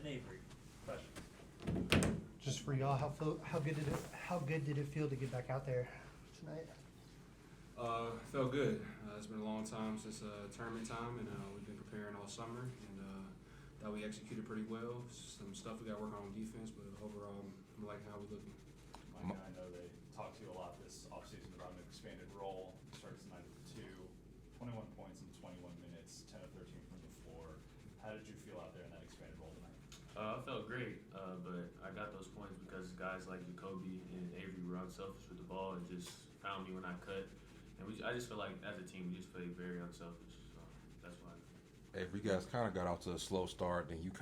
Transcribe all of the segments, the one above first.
and Avery. Questions? Just for y'all, how good did it feel to get back out there tonight? Felt good. It's been a long time since tournament time, and we've been preparing all summer, and thought we executed pretty well. Some stuff we got to work on defense, but overall, I'm liking how we're looking. Micah, I know they talked to you a lot this offseason about an expanded role. You started tonight with 21 points in 21 minutes, 10 of 13 from the floor. How did you feel out there in that expanded role tonight? I felt great, but I got those points because guys like JaKobe and Avery were unselfish with the ball and just found me when I cut. And I just feel like as a team, we just played very unselfish. So that's why. Avery, you guys kind of got off to a slow start, and you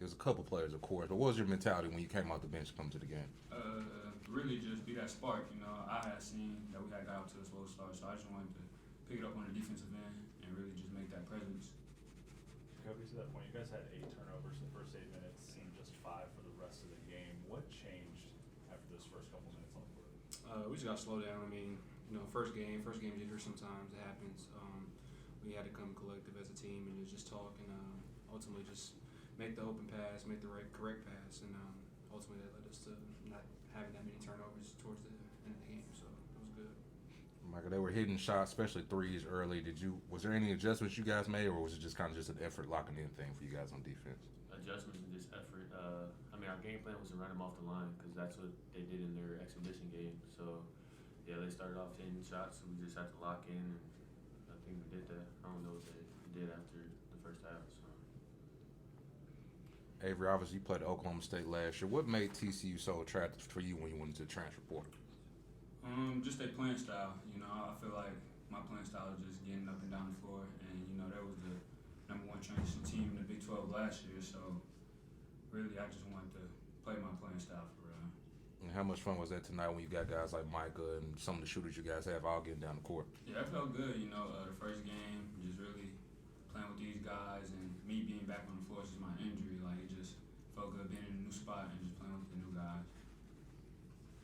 there's a couple players, of course, but what was your mentality when you came out the bench to come to the game? Really just be that spark. I had seen that we had got out to a slow start, so I just wanted to pick it up on the defensive end and really just make that presence. JaKobe, to that point, you guys had 8 turnovers in the first 8 minutes and just 5 for the rest of the game. What changed after those first couple minutes on the court? We just got to slow down. First game jitter sometimes. It happens. We had to come collective as a team and just talk and ultimately just make the open pass, make the correct pass, and ultimately that led us to not having that many turnovers towards the end of the game. So it was good. Micah, they were hitting shots, especially threes early. Was there any adjustments you guys made, or was it just kind of just an effort locking in thing for you guys on defense? Adjustments and just effort. Our game plan was to run them off the line because that's what they did in their exhibition game. So, yeah, they started off hitting shots, so we just had to lock in, and I think we did that. I don't know what they did after the first half. So. Avery, obviously you played at Oklahoma State last year. What made TCU so attractive for you when you went into the transfer portal? Just their playing style. I feel like my playing style is just getting up and down the floor, and that was the #1 transition team in the Big 12 last year. So really, I just wanted to play my playing style for real. And how much fun was that tonight when you got guys like Micah and some of the shooters you guys have all getting down the court? Yeah, it felt good. The first game, just really playing with these guys, and me being back on the floor since my injury, it just felt good being in a new spot and just playing with the new guys.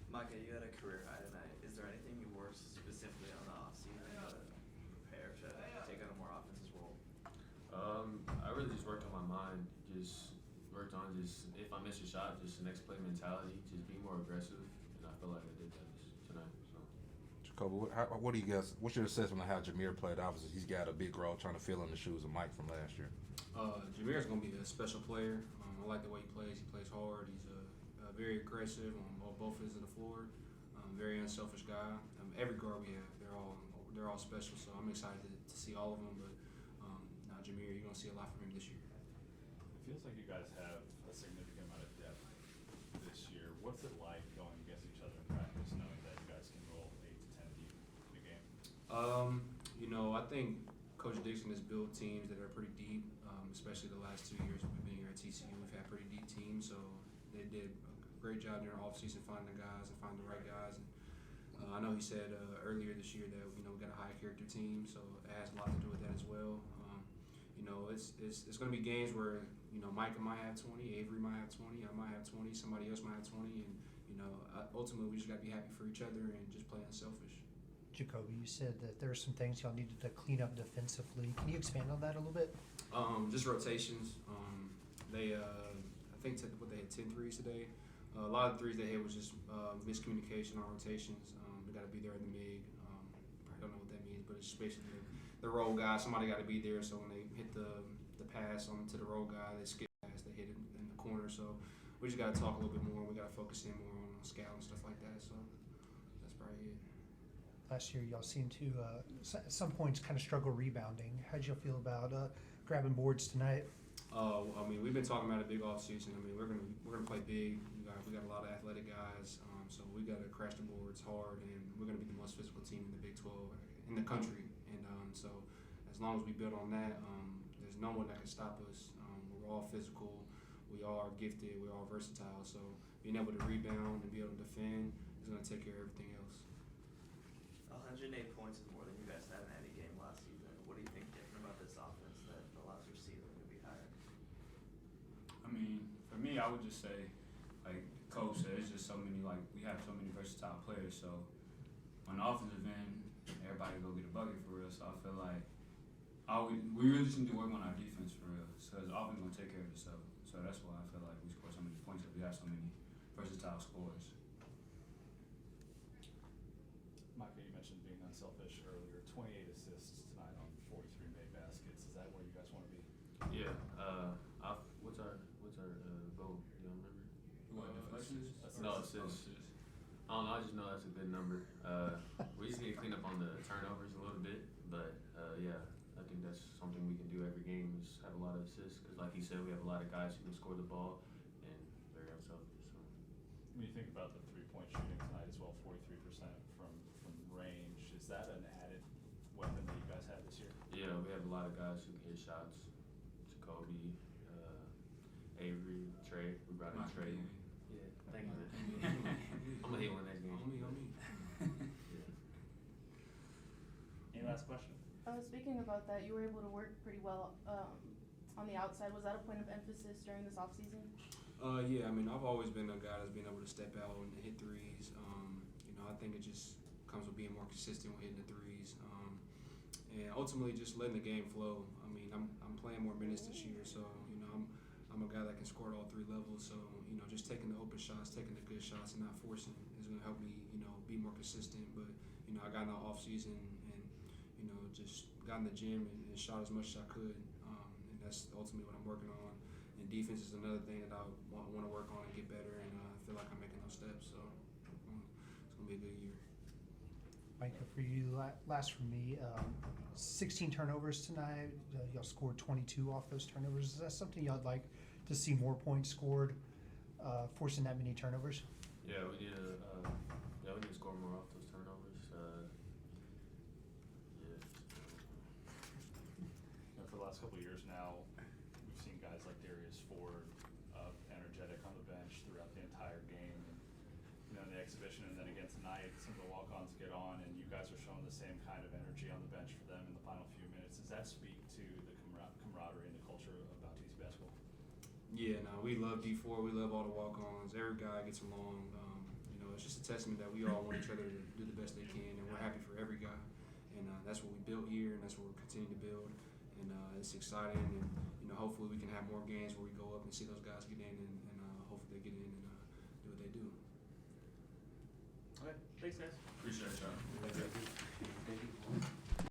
Micah, you had a career high tonight. Is there anything you worked specifically on the offseason to prepare to take on a more offensive role? I really just worked on my mind. Just worked on if I miss a shot, just the next play mentality, just be more aggressive, and I feel like I did that tonight. So. JaKobe, what's your assessment of how Jameer played? Obviously, he's got a big role trying to fill in the shoes of Mike from last year. Jameer's going to be a special player. I like the way he plays. He plays hard. He's very aggressive on both ends of the floor. Very unselfish guy. Every guard we have, they're all special. So I'm excited to see all of them. But Jameer, you're going to see a lot from him this year. It feels like you guys have a significant amount of depth this year. What's it like going against each other in practice, knowing that you guys can roll 8 to 10 deep in a game? I think Coach Dixon has built teams that are pretty deep, especially the last 2 years we've been here at TCU. We've had pretty deep teams, so they did a great job during the offseason finding the guys and finding the right guys. And I know he said earlier this year that we got a high character team, so it has a lot to do with that as well. It's going to be games where Micah might have 20, Avery might have 20, I might have 20, somebody else might have 20, and ultimately we just got to be happy for each other and just play unselfish. JaKobe, you said that there are some things y'all needed to clean up defensively. Can you expand on that a little bit? Just rotations. They I think they had 10 threes today. A lot of the threes they had was just miscommunication on rotations. They got to be there in the MIG. Probably don't know what that means, but it's basically the roll guy. Somebody got to be there, so when they hit the pass on to the roll guy, they skip pass, they hit it in the corner. So we just got to talk a little bit more. We got to focus in more on scout and stuff like that. So that's probably it. Last year, y'all seemed to, at some points, kind of struggle rebounding. How'd y'all feel about grabbing boards tonight? We've been talking about a big off season. We're gonna play big. We got a lot of athletic guys, so we got to crash the boards hard, and we're gonna be the most physical team in the Big 12 in the country. And so as long as we build on that, there's no one that can stop us. We're all physical. We all are gifted. We're all versatile. So being able to rebound and be able to defend is gonna take care of everything else. 108 points is more than you guys had in any game last season. What do you think different about this offense that allows your ceiling to be higher? For me, I would just say, like Coach said, it's just so many, we have so many versatile players. So on the offensive end, everybody go get a bucket for real. So I feel like we really just need to work on our defense for real. So the offense going to take care of itself. So So that's why I feel like we score so many points, that we have so many versatile scorers. Micah, you mentioned being unselfish earlier. 28 assists tonight on 43 made baskets. Is that where you guys want to be? Yeah. What's our goal? You don't remember? What, deflections? No, assists. I don't know. I just know that's a good number. We just need to clean up on the turnovers a little bit, but yeah, I think that's something we can do every game is have a lot of assists. Because like he said, we have a lot of guys who can score the ball and very unselfish. So. When you think about the 3-point shooting tonight as well, 43% from range, is that an added weapon that you guys had this year? Yeah, we have a lot of guys who can hit shots. JaKobe, Avery, Trey. We brought in Trey. Yeah, thank you, man. I'm gonna hit one next game. On me. Yeah. Any last question? Speaking about that, you were able to work pretty well on the outside. Was that a point of emphasis during this off season? Yeah, I mean, I've always been a guy that's been able to step out and hit threes. I think it just comes with being more consistent with hitting the threes. And ultimately just letting the game flow. I mean, I'm playing more minutes this year, so, I'm a guy that can score at all 3 levels. So, just taking the open shots, taking the good shots and not forcing is going to help me, be more consistent. But, I got in the off season and, just got in the gym and shot as much as I could. And that's ultimately what I'm working on. And defense is another thing that I want to work on and get better. And I feel like I'm making those steps. So it's going to be a good year. Micah, for you, last for me, 16 turnovers tonight. Y'all scored 22 off those turnovers. Is that something y'all like to see more points scored, forcing that many turnovers? Yeah, we need to score more off those turnovers. For the last couple of years now, we've seen guys like Darius Ford energetic on the bench throughout the entire game. And, in the exhibition and then again tonight, some of the walk-ons get on, and you guys are showing the same kind of energy on the bench for them in the final few minutes. Does that speak to the camaraderie and the culture about TCU basketball? Yeah, no, we love D4. We love all the walk-ons. Every guy gets along. It's just a testament that we all want each other to do the best they can, and we're happy for every guy. And that's what we built here, and that's what we're continuing to build. And it's exciting, and hopefully we can have more games where we go up and see those guys get in, and hopefully they get in and do what they do. Okay, thanks guys. Appreciate y'all. Thank you.